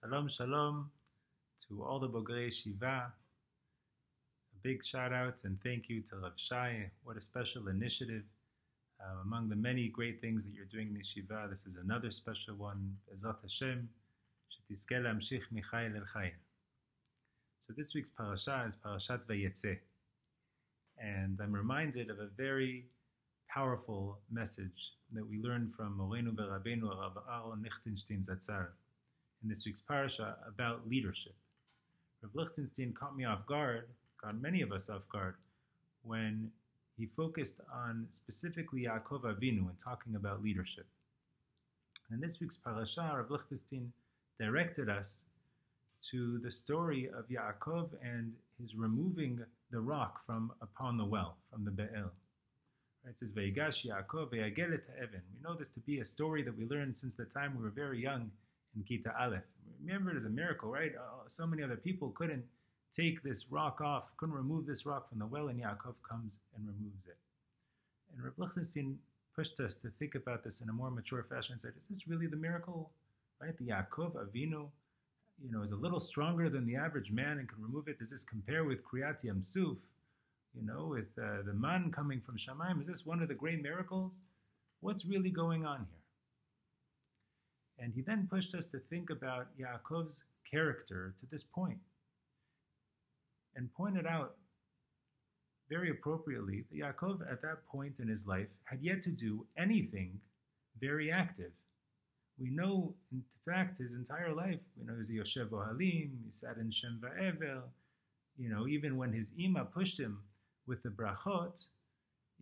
Shalom, shalom to all the Bogrei Yeshiva. A big shout out and thank you to Rav Shai. What a special initiative. Among the many great things that you're doing in Yeshiva, this is another special one. Bezat Hashem, shetizke lamshich michayil el chayil. So this week's parasha is Parashat Vayetzei. And I'm reminded of a very powerful message that we learned from Moreinu Rabbeinu Rav Aaron Lichtenstein Zatzal in this week's parasha about leadership. Rav Lichtenstein caught me off guard, caught many of us off guard, when he focused on specifically Yaakov Avinu and talking about leadership. In this week's parasha, Rav Lichtenstein directed us to the story of Yaakov and his removing the rock from upon the well, from the Be'el. It says, Vayigash Yaakov vayagel et ha'even. We know this to be a story that we learned since the time we were very young in Kita Aleph. Remember it as a miracle, right? So many other people couldn't take this rock off, couldn't remove this rock from the well, and Yaakov comes and removes it. And Rav Lichtenstein pushed us to think about this in a more mature fashion and said, is this really the miracle? Right? The Yaakov Avinu, is a little stronger than the average man and can remove it. Does this compare with Kriyat Yam Suf? With the man coming from Shamayim? Is this one of the great miracles? What's really going on here? And he then pushed us to think about Yaakov's character to this point and pointed out very appropriately that Yaakov at that point in his life had yet to do anything very active. We know, in fact, his entire life, he was a Yoshev Ohalim, he sat in Shem Va'evel, even when his Ima pushed him with the brachot,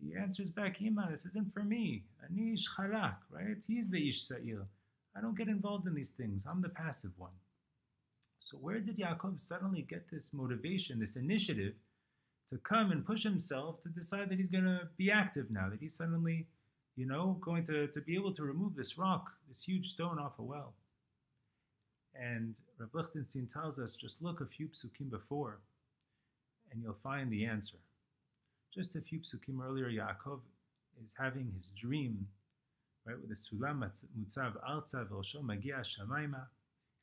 he answers back, Ima, this isn't for me. Ani ish chalak, right? He's the ish sa'ir. I don't get involved in these things. I'm the passive one. So where did Yaakov suddenly get this motivation, this initiative to come and push himself to decide that he's going to be active now, that he's suddenly, going to be able to remove this rock, this huge stone off a well? And Rav Lichtenstein tells us, just look a few psukim before, and you'll find the answer. Just a few psukim earlier, Yaakov is having his dream, right, with the sulam mutzav arza v'rosho magia shamayma,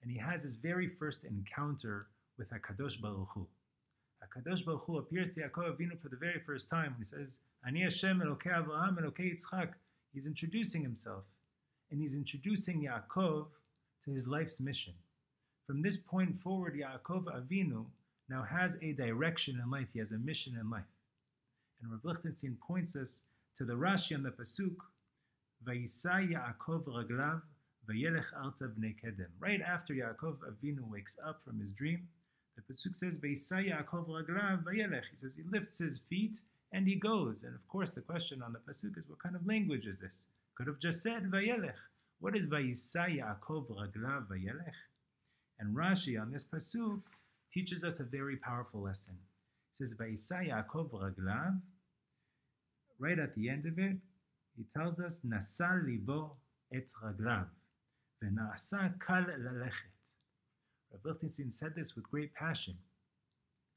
and he has his very first encounter with HaKadosh Baruch Hu. HaKadosh Baruch Hu appears to Yaakov Avinu for the very first time. He says, Ani Hashem Elokei Avraham Elokei Yitzchak. He's introducing himself, and he's introducing Yaakov to his life's mission. From this point forward, Yaakov Avinu now has a direction in life. He has a mission in life. And Rav Lichtenstein points us to the Rashi on the Pasuk, Vayisai Yaakov Raglav Vayelech Arta Bnei Kedem. Right after Yaakov Avinu wakes up from his dream, the Pasuk says, Vayisai Yaakov Raglav Vayelech. He says he lifts his feet and he goes. And of course the question on the Pasuk is, what kind of language is this? Could have just said Vayelech. What is Vayisai Yaakov Raglav Vayelech? And Rashi on this Pasuk teaches us a very powerful lesson. It says, Vayisai Yaakov Raglav. Right at the end of it, he tells us, Nasa libo et raglav, v'na'asa kal lalechet. Rav Lichtenstein said this with great passion.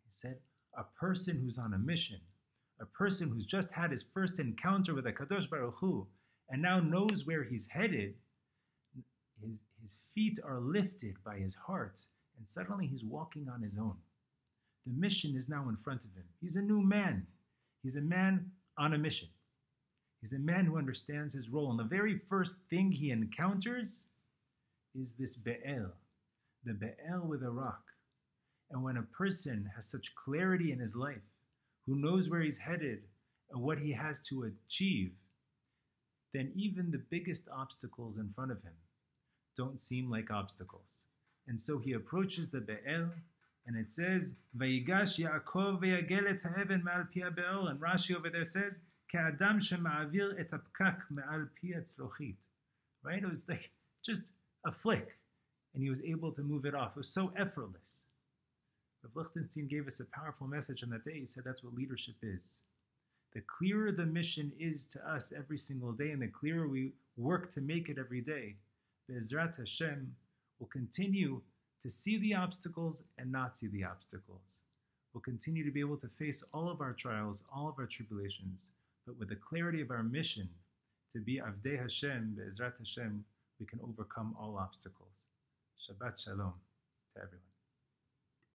He said, a person who's on a mission, a person who's just had his first encounter with HaKadosh Baruch Hu, and now knows where he's headed, his feet are lifted by his heart, and suddenly he's walking on his own. The mission is now in front of him. He's a new man. He's a man on a mission. He's a man who understands his role. And the very first thing he encounters is this Be'el, the Be'el with a rock. And when a person has such clarity in his life, who knows where he's headed and what he has to achieve, then even the biggest obstacles in front of him don't seem like obstacles. And so he approaches the Be'el, and it says, Vayigash Yaakov vayagel et ha'even ma'al pi ha'be'el. And Rashi over there says, Ka'adam shema'avir et ha'pkak ma'al pi ha'tzlochit. Right? It was like just a flick, and he was able to move it off. It was so effortless. Rav Lichtenstein gave us a powerful message on that day. He said that's what leadership is. The clearer the mission is to us every single day, and the clearer we work to make it every day, Be'ezrat Hashem will continue to see the obstacles and not see the obstacles. We'll continue to be able to face all of our trials, all of our tribulations, but with the clarity of our mission to be Avdei Hashem, Be'ezrat Hashem, we can overcome all obstacles. Shabbat Shalom. to everyone.